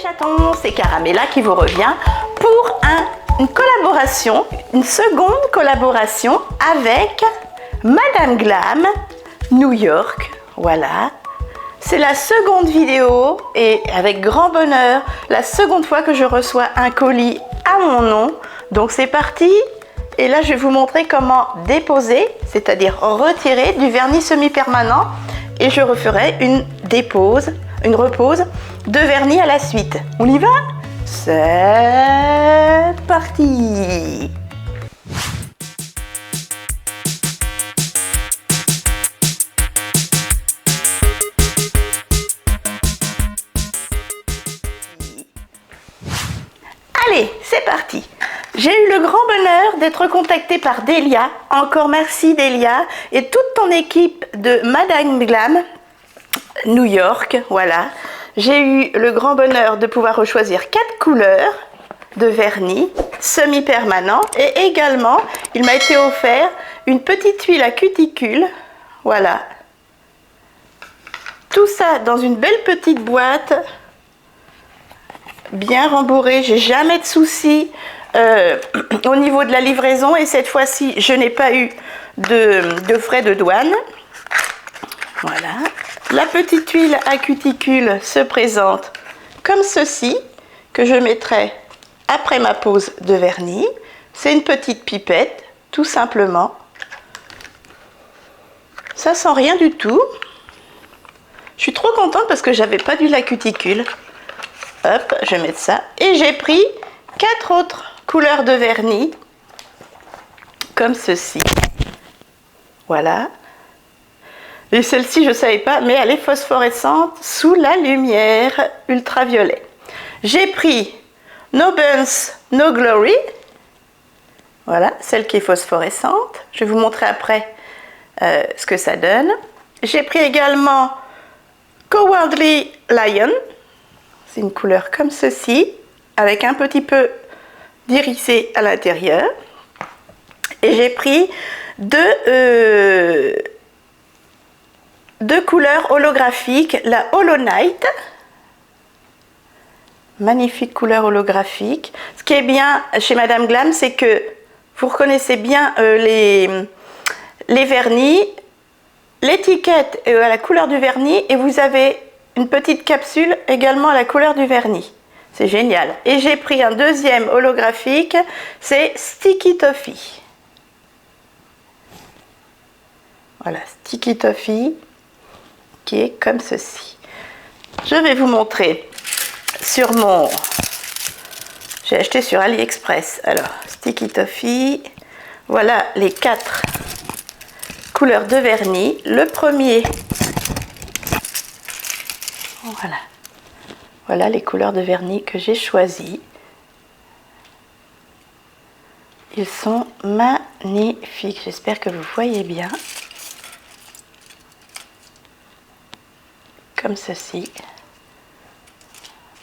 chatons, c'est Caramella qui vous revient pour une collaboration, une seconde collaboration avec Madame Glam New York. Voilà, c'est la seconde vidéo et avec grand bonheur, la seconde fois que je reçois un colis à mon nom. Donc c'est parti. Et là, je vais vous montrer comment déposer, c'est-à-dire retirer du vernis semi-permanent. Et je referai une repose de vernis à la suite. On y va? C'est parti! Allez, c'est parti! J'ai eu le grand bonheur d'être contactée par Delia. Encore merci Delia et toute ton équipe de Madame Glam New York. Voilà, j'ai eu le grand bonheur de pouvoir choisir 4 couleurs de vernis semi-permanent et également il m'a été offert une petite huile à cuticule. Voilà, tout ça dans une belle petite boîte, bien rembourrée. J'ai jamais de soucis au niveau de la livraison et cette fois-ci je n'ai pas eu de frais de douane. Voilà, la petite huile à cuticule se présente comme ceci, que je mettrai après ma pose de vernis. C'est une petite pipette, tout simplement. Ça sent rien du tout. Je suis trop contente parce que j'avais pas d'huile à cuticule. Hop, je vais mettre ça. Et j'ai pris 4 autres couleurs de vernis, comme ceci. Voilà. Et celle-ci, je ne savais pas, mais elle est phosphorescente sous la lumière ultraviolet. J'ai pris No Buns, No Glory. Voilà, celle qui est phosphorescente. Je vais vous montrer après ce que ça donne. J'ai pris également Cowardly Lion. C'est une couleur comme ceci, avec un petit peu d'irisé à l'intérieur. Et j'ai pris deux couleurs holographiques, la Hollow Night, magnifique couleur holographique. Ce qui est bien chez Madame Glam, c'est que vous reconnaissez bien les vernis, l'étiquette est à la couleur du vernis et vous avez une petite capsule également à la couleur du vernis. C'est génial. Et j'ai pris un deuxième holographique, c'est Sticky Toffee. Voilà, Sticky Toffee, qui est comme ceci. Je vais vous montrer sur mon... J'ai acheté sur AliExpress. Alors, Sticky Toffee. Voilà les 4 couleurs de vernis. Le premier... Voilà. Voilà les couleurs de vernis que j'ai choisies. Ils sont magnifiques. J'espère que vous voyez bien. Comme ceci.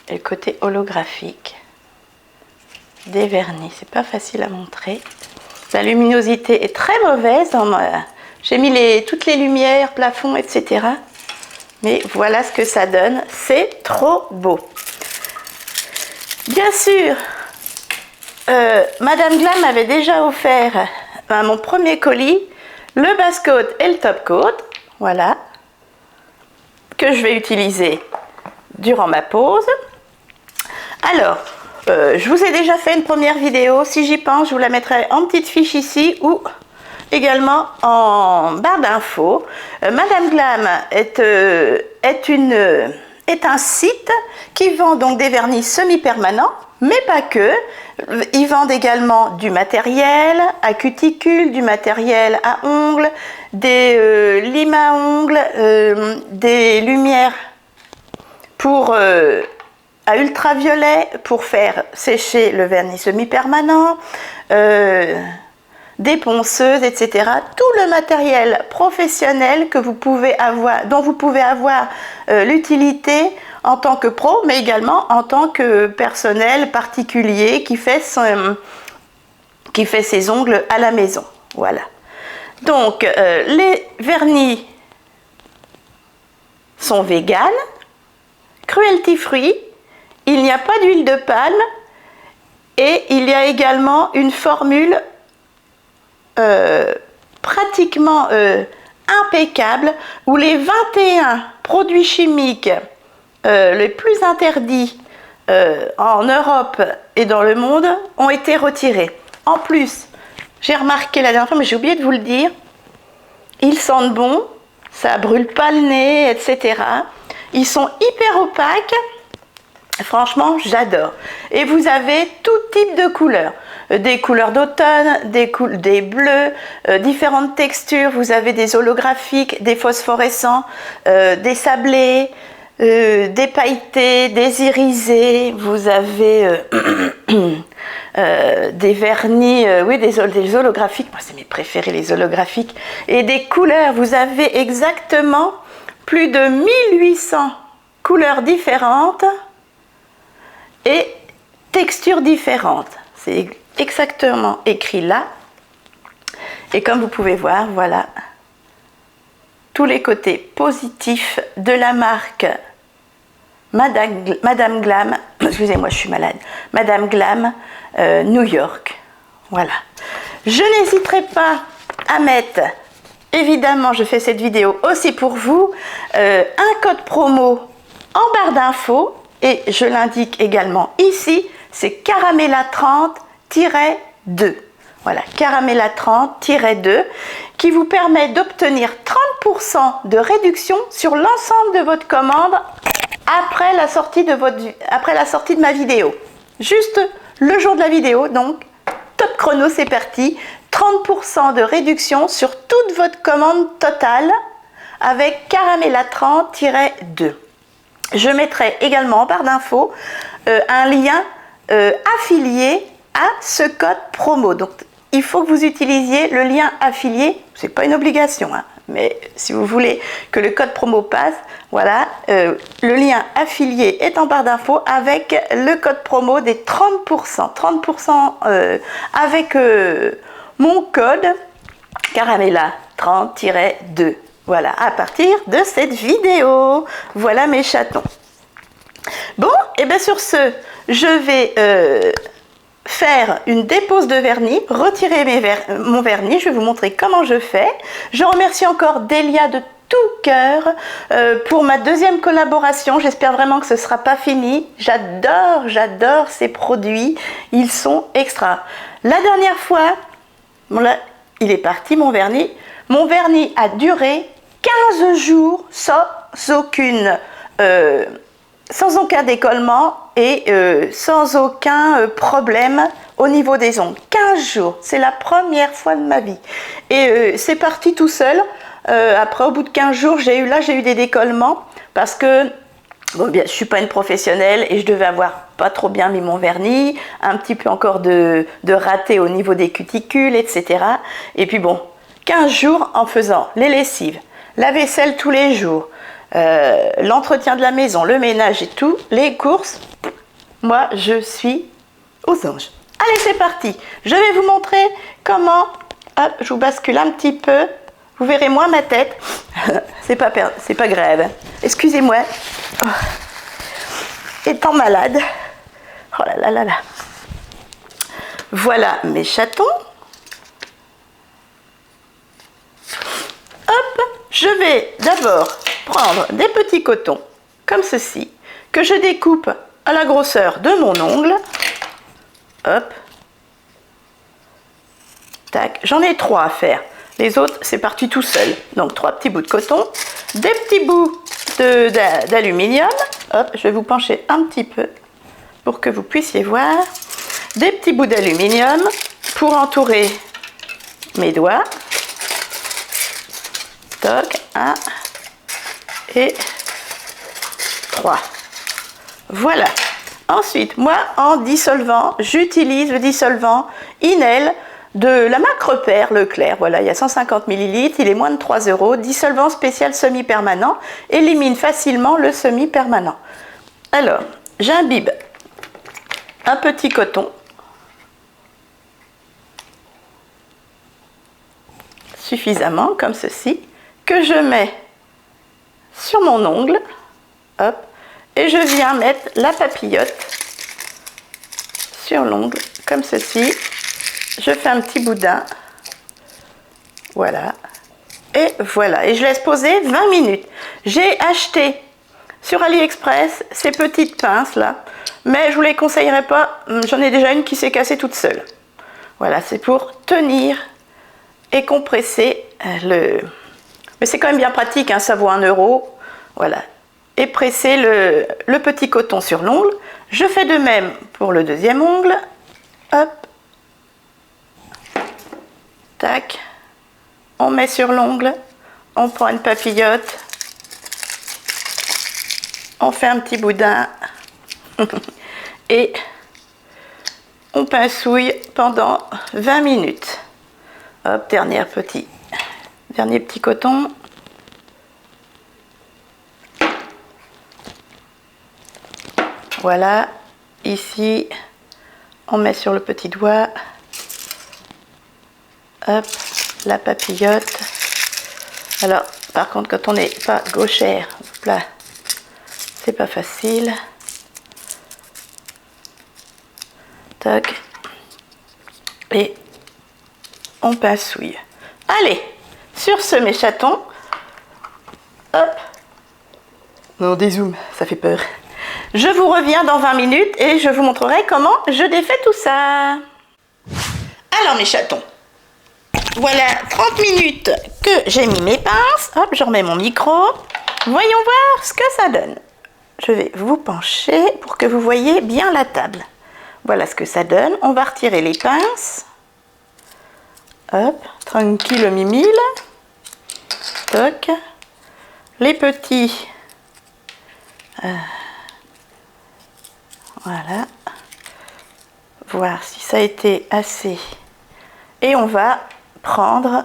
Et le côté holographique des vernis. C'est pas facile à montrer. La luminosité est très mauvaise. J'ai mis toutes les lumières, plafond, etc. Mais voilà ce que ça donne. C'est trop beau. Bien sûr, Madame Glam m'avait déjà offert mon premier colis, le base coat et le top coat. Voilà. Que je vais utiliser durant ma pause. Alors, je vous ai déjà fait une première vidéo. Si j'y pense, je vous la mettrai en petite fiche ici ou également en barre d'infos. Madame Glam est un site qui vend donc des vernis semi-permanents, mais pas que. Ils vendent également du matériel à cuticule, du matériel à ongles, des limes à ongles, des lumières à ultraviolet pour faire sécher le vernis semi-permanent, des ponceuses, etc. Tout le matériel professionnel que vous pouvez avoir, dont vous pouvez avoir l'utilité en tant que pro, mais également en tant que personnel particulier qui fait ses ongles à la maison. Voilà. Donc, les vernis sont véganes, cruelty free il n'y a pas d'huile de palme et il y a également une formule pratiquement impeccable où les 21 produits chimiques les plus interdits en Europe et dans le monde ont été retirés. En plus, j'ai remarqué la dernière fois, mais j'ai oublié de vous le dire, ils sentent bon, ça brûle pas le nez, etc. Ils sont hyper opaques. Franchement, j'adore. Et vous avez tout type de couleurs. Des couleurs d'automne, des bleus, différentes textures. Vous avez des holographiques, des phosphorescents, des sablés, des pailletés, des irisés. Vous avez des vernis, oui, des holographiques. Moi, c'est mes préférés, les holographiques. Et des couleurs. Vous avez exactement plus de 1800 couleurs différentes et textures différentes. C'est exactement écrit là. Et comme vous pouvez voir, voilà tous les côtés positifs de la marque Madame Glam. Excusez-moi, je suis malade. Madame Glam, New York. Voilà. Je n'hésiterai pas à mettre, évidemment, je fais cette vidéo aussi pour vous, un code promo en barre d'infos. Et je l'indique également ici, c'est Caramella30-2. Voilà, Caramella30-2, qui vous permet d'obtenir 30% de réduction sur l'ensemble de votre commande après la sortie de ma vidéo. Juste le jour de la vidéo, donc top chrono, c'est parti. 30% de réduction sur toute votre commande totale avec Caramella30-2. Je mettrai également en barre d'infos un lien affilié à ce code promo. Donc, il faut que vous utilisiez le lien affilié. C'est pas une obligation, hein, mais si vous voulez que le code promo passe, voilà, le lien affilié est en barre d'infos avec le code promo des 30%. 30% avec mon code Caramella30-2. Voilà, à partir de cette vidéo. Voilà mes chatons. Bon, et bien sur ce, je vais faire une dépose de vernis, retirer mon vernis. Je vais vous montrer comment je fais. Je remercie encore Delia de tout cœur pour ma deuxième collaboration. J'espère vraiment que ce ne sera pas fini. J'adore ces produits. Ils sont extra. La dernière fois, bon là, il est parti mon vernis. Mon vernis a duré 15 jours sans aucun décollement et sans aucun problème au niveau des ongles. 15 jours, c'est la première fois de ma vie. Et c'est parti tout seul. Après, au bout de 15 jours, j'ai eu des décollements parce que bon, bien, je ne suis pas une professionnelle et je devais avoir pas trop bien mis mon vernis, un petit peu encore de raté au niveau des cuticules, etc. Et puis bon, 15 jours en faisant les lessives, la vaisselle tous les jours, l'entretien de la maison, le ménage et tout, les courses, moi je suis aux anges. Allez, c'est parti. Je vais vous montrer comment, hop, je vous bascule un petit peu, vous verrez moins ma tête, c'est pas grave, excusez-moi, oh. Étant malade, oh là là là là, voilà mes chatons. Hop, je vais d'abord prendre des petits cotons comme ceci que je découpe à la grosseur de mon ongle. Hop, tac, j'en ai 3 à faire. Les autres, c'est parti tout seul. Donc 3 petits bouts de coton, des petits bouts d'aluminium. Hop, je vais vous pencher un petit peu pour que vous puissiez voir. Des petits bouts d'aluminium pour entourer mes doigts. Toc, 1 et 3. Voilà. Ensuite, moi, en dissolvant, j'utilise le dissolvant Inel de la marque Repère Leclerc. Voilà, il y a 150 ml, il est moins de 3 €. Dissolvant spécial semi-permanent, élimine facilement le semi-permanent. Alors, j'imbibe un petit coton. Suffisamment, comme ceci, que je mets sur mon ongle. Hop. Et je viens mettre la papillote sur l'ongle, comme ceci. Je fais un petit boudin. Voilà. Et voilà. Et je laisse poser 20 minutes. J'ai acheté sur AliExpress ces petites pinces là. Mais je ne vous les conseillerais pas. J'en ai déjà une qui s'est cassée toute seule. Voilà, c'est pour tenir et compresser le... Mais c'est quand même bien pratique, hein, ça vaut 1 €. Voilà. Et presser le petit coton sur l'ongle. Je fais de même pour le deuxième ongle. Hop. Tac. On met sur l'ongle. On prend une papillote. On fait un petit boudin. Et on pincouille pendant 20 minutes. Hop, dernier petit coton. Voilà, ici, on met sur le petit doigt. Hop, la papillote. Alors, par contre, quand on n'est pas gauchère, là, c'est pas facile. Tac. Et on pincouille. Allez, sur ce, mes chatons. Hop. Non, dézoom, ça fait peur. Je vous reviens dans 20 minutes et je vous montrerai comment je défais tout ça. Alors, mes chatons. Voilà 30 minutes que j'ai mis mes pinces. Hop, je remets mon micro. Voyons voir ce que ça donne. Je vais vous pencher pour que vous voyez bien la table. Voilà ce que ça donne. On va retirer les pinces. Hop, tranquille mimile. Toc. Les petits. Voilà. Voir si ça a été assez. Et on va prendre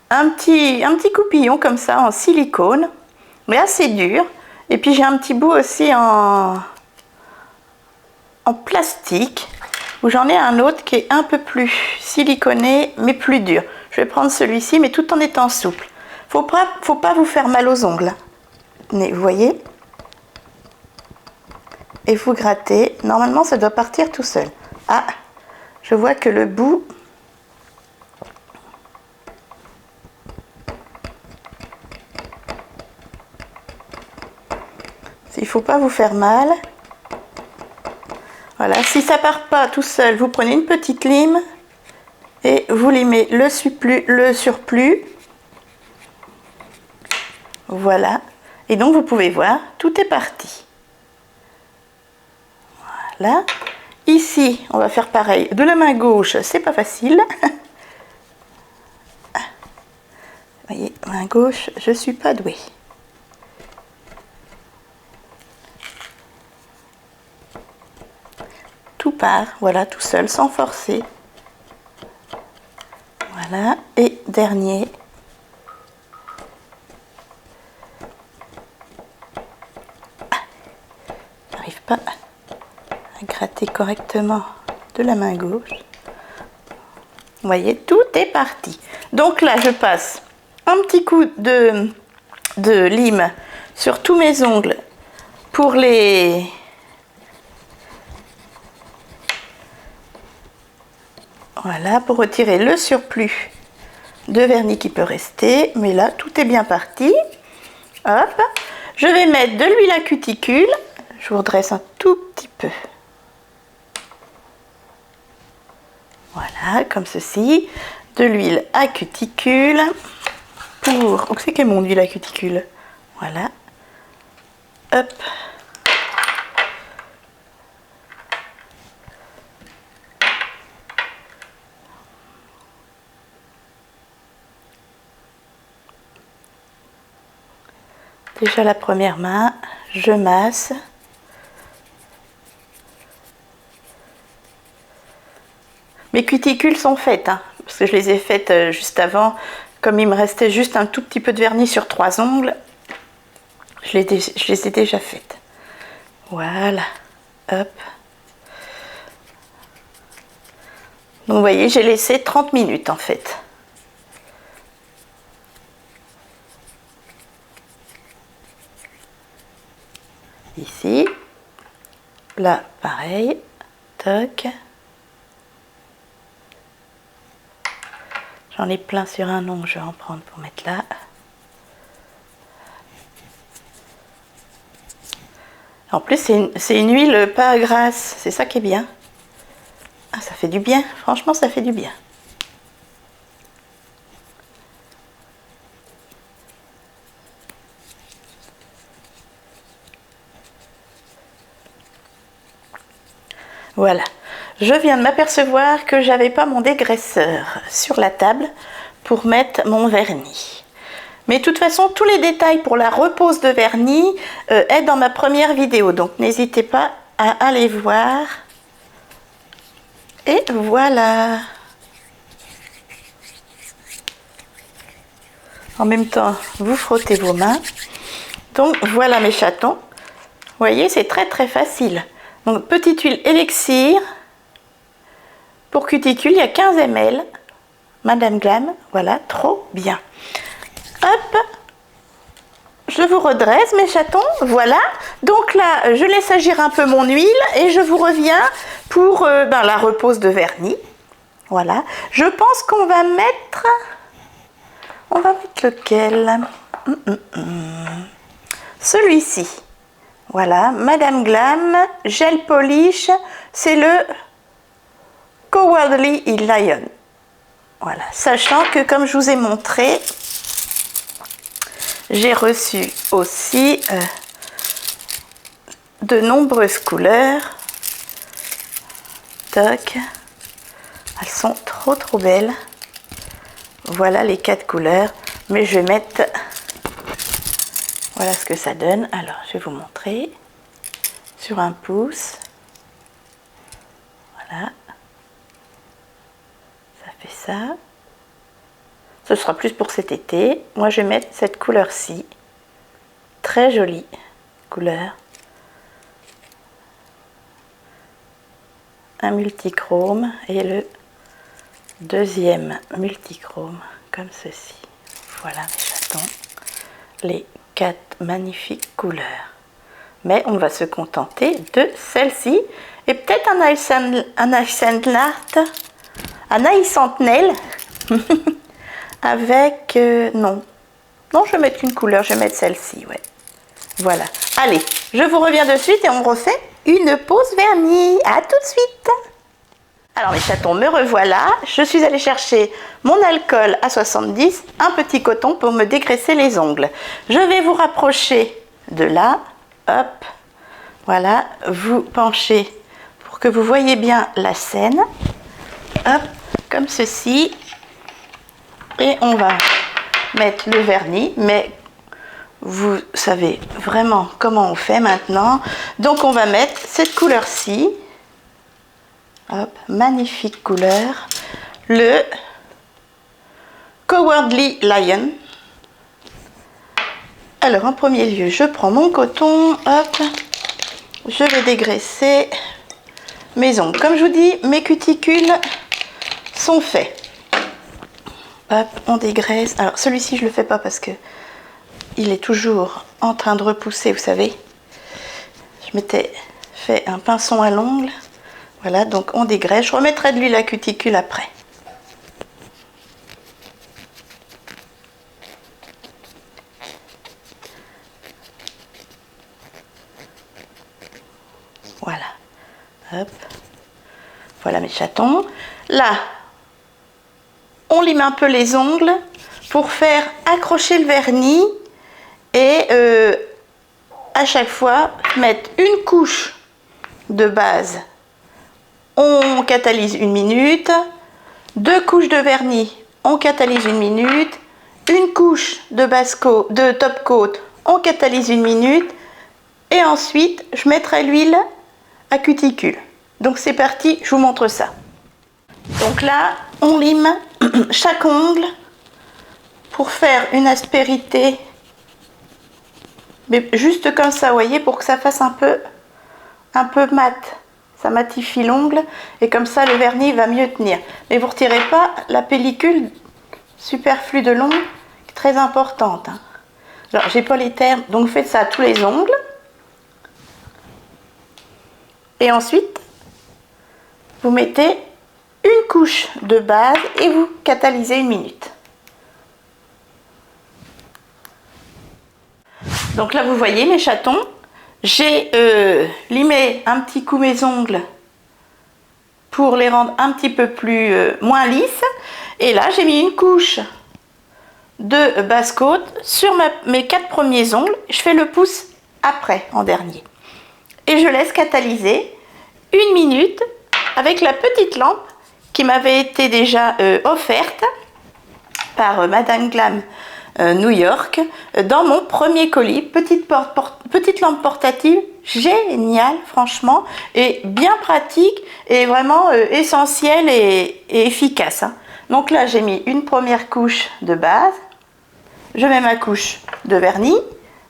un petit coupillon comme ça en silicone, mais assez dur. Et puis j'ai un petit bout aussi en plastique, où j'en ai un autre qui est un peu plus siliconé, mais plus dur. Je vais prendre celui-ci, mais tout en étant souple. Faut pas vous faire mal aux ongles. Mais vous voyez? Et vous grattez. Normalement, ça doit partir tout seul. Ah, je vois que le bout... Il ne faut pas vous faire mal. Voilà, si ça part pas tout seul, vous prenez une petite lime et vous limez le surplus. Voilà. Et donc, vous pouvez voir, tout est parti. Voilà. Ici, on va faire pareil. De la main gauche, c'est pas facile. Vous voyez, main gauche, je suis pas douée. Tout part, voilà, tout seul, sans forcer. Voilà, et dernier. J'arrive pas à gratter correctement de la main gauche. Vous voyez, tout est parti. Donc là, je passe un petit coup de lime sur tous mes ongles pour les... Voilà, pour retirer le surplus de vernis qui peut rester. Mais là, tout est bien parti. Hop. Je vais mettre de l'huile à cuticule. Je vous redresse un tout petit peu. Voilà, comme ceci. De l'huile à cuticule. Pour... Où c'est qu'est mon huile à cuticule? Voilà. Hop. Déjà la première main, je masse. Mes cuticules sont faites, hein, parce que je les ai faites juste avant. Comme il me restait juste un tout petit peu de vernis sur 3 ongles, je les ai déjà faites. Voilà, hop. Donc vous voyez, j'ai laissé 30 minutes en fait. ici. Là, pareil. Toc. J'en ai plein sur un ongle, je vais en prendre pour mettre là. En plus, c'est une huile pas grasse, c'est ça qui est bien. Ah, ça fait du bien, franchement, ça fait du bien. Voilà, je viens de m'apercevoir que j'avais pas mon dégraisseur sur la table pour mettre mon vernis. Mais de toute façon, tous les détails pour la repose de vernis est dans ma première vidéo, donc n'hésitez pas à aller voir. Et voilà. En même temps, vous frottez vos mains. Donc voilà mes chatons. Vous voyez, c'est très très facile. Donc petite huile élixir. Pour cuticule, il y a 15 ml. Madame Glam, voilà, trop bien. Hop, je vous redresse mes chatons, voilà. Donc là, je laisse agir un peu mon huile et je vous reviens pour la repose de vernis. Voilà, je pense qu'on va mettre... On va mettre lequel? Celui-ci. Voilà, Madame Glam, gel polish, c'est le Cowardly Lion. Voilà, sachant que comme je vous ai montré, j'ai reçu aussi de nombreuses couleurs. Toc. Elles sont trop belles. Voilà les 4 couleurs. Mais je vais mettre... Voilà ce que ça donne. Alors, je vais vous montrer. Sur un pouce. Voilà. Ça fait ça. Ce sera plus pour cet été. Moi, je vais mettre cette couleur-ci. Très jolie couleur. Un multichrome et le deuxième multichrome comme ceci. Voilà mes chatons. Les 4 magnifiques couleurs. Mais on va se contenter de celle-ci. Et peut-être un Anaïs Sentinelle. Avec... non, je vais mettre qu'une couleur, je vais mettre celle-ci, ouais. Voilà. Allez, je vous reviens de suite et on refait une pause vernis. À tout de suite. Alors mes chatons, me revoilà. Je suis allée chercher mon alcool à 70, un petit coton pour me dégraisser les ongles. Je vais vous rapprocher de là. Hop. Voilà, vous penchez pour que vous voyez bien la scène. Hop, comme ceci. Et on va mettre le vernis, mais vous savez vraiment comment on fait maintenant. Donc on va mettre cette couleur-ci. Hop, magnifique couleur. Le Cowardly Lion. Alors en premier lieu, je prends mon coton. Hop, je vais dégraisser mes ongles. Comme je vous dis, mes cuticules sont faits. Hop, on dégraisse. Alors celui-ci, je ne le fais pas parce que il est toujours en train de repousser, vous savez. Je m'étais fait un pinçon à l'ongle. Voilà, donc on dégraisse. Je remettrai de l'huile à cuticule après. Voilà. Hop. Voilà mes chatons. Là, on lime un peu les ongles pour faire accrocher le vernis et à chaque fois mettre une couche de base. On catalyse 1 minute, 2 couches de vernis, on catalyse 1 minute, une couche de de top coat, on catalyse 1 minute et ensuite je mettrai l'huile à cuticule. Donc c'est parti, je vous montre ça. Donc là, on lime chaque ongle pour faire une aspérité, mais juste comme ça, vous voyez, pour que ça fasse un peu mat. Ça matifie l'ongle et comme ça le vernis va mieux tenir. Mais vous ne retirez pas la pellicule superflue de l'ongle, très importante. Hein. Alors j'ai pas les termes, donc faites ça à tous les ongles. Et ensuite, vous mettez une couche de base et vous catalysez 1 minute. Donc là, vous voyez mes chatons, j'ai limé un petit coup mes ongles pour les rendre un petit peu moins lisses. Et là, j'ai mis une couche de basse-côte sur mes 4 premiers ongles. Je fais le pouce après, en dernier. Et je laisse catalyser 1 minute avec la petite lampe qui m'avait été déjà offerte par Madame Glam New York dans mon premier colis. Petite lampe portative, géniale franchement, et bien pratique et vraiment essentielle et efficace. Hein. Donc là, j'ai mis une première couche de base, je mets ma couche de vernis,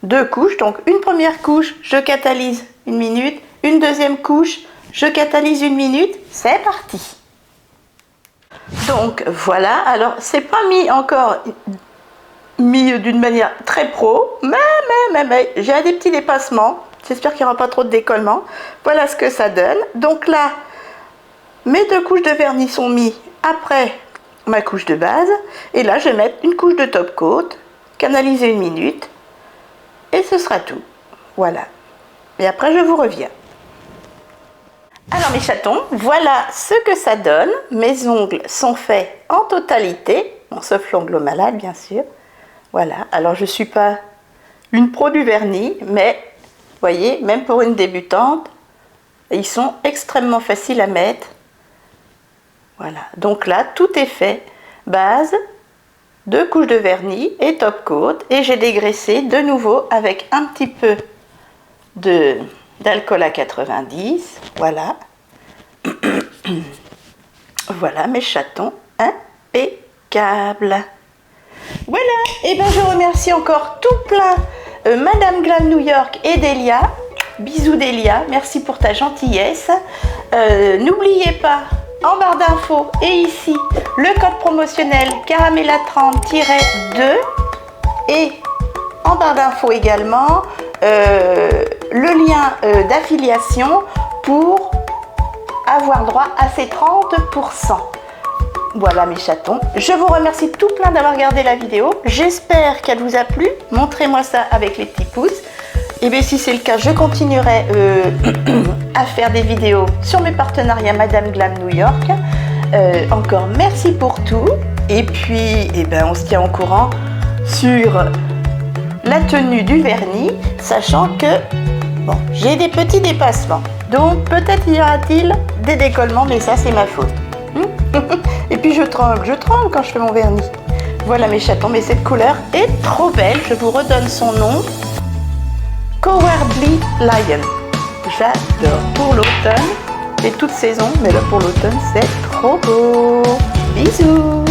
2 couches, donc une première couche, je catalyse 1 minute, une deuxième couche, je catalyse 1 minute, c'est parti. Donc voilà, alors c'est pas mis d'une manière très pro, mais j'ai des petits dépassements, j'espère qu'il n'y aura pas trop de décollement. Voilà ce que ça donne. Donc là, mes 2 couches de vernis sont mises après ma couche de base, et là je vais mettre une couche de top coat, canaliser 1 minute, et ce sera tout. Voilà, et après je vous reviens. Alors mes chatons, voilà ce que ça donne. Mes ongles sont faits en totalité, bon, sauf l'ongle malade bien sûr. Voilà, alors je ne suis pas une pro du vernis, mais vous voyez, même pour une débutante, ils sont extrêmement faciles à mettre. Voilà, donc là tout est fait. Base, 2 couches de vernis et top coat, et j'ai dégraissé de nouveau avec un petit peu d'alcool à 90, voilà. Voilà mes chatons impeccables. Voilà, et ben je remercie encore tout plein Madame Glam New York et Delia. Bisous Delia, merci pour ta gentillesse. N'oubliez pas, en barre d'infos et ici, le code promotionnel Caramella30-2, et en barre d'infos également le lien d'affiliation pour avoir droit à ces 30%. Voilà mes chatons, je vous remercie tout plein d'avoir regardé la vidéo, j'espère qu'elle vous a plu, montrez-moi ça avec les petits pouces, et bien si c'est le cas, je continuerai à faire des vidéos sur mes partenariats Madame Glam New York. Encore merci pour tout, et puis on se tient au courant sur la tenue du vernis, sachant que bon, j'ai des petits dépassements, donc peut-être y aura-t-il des décollements, mais ça c'est ma faute. Et puis je tremble quand je fais mon vernis. Voilà mes chatons, mais cette couleur est trop belle, je vous redonne son nom, Cowardly Lion. J'adore pour l'automne, et toute saison, mais là pour l'automne c'est trop beau. Bisous.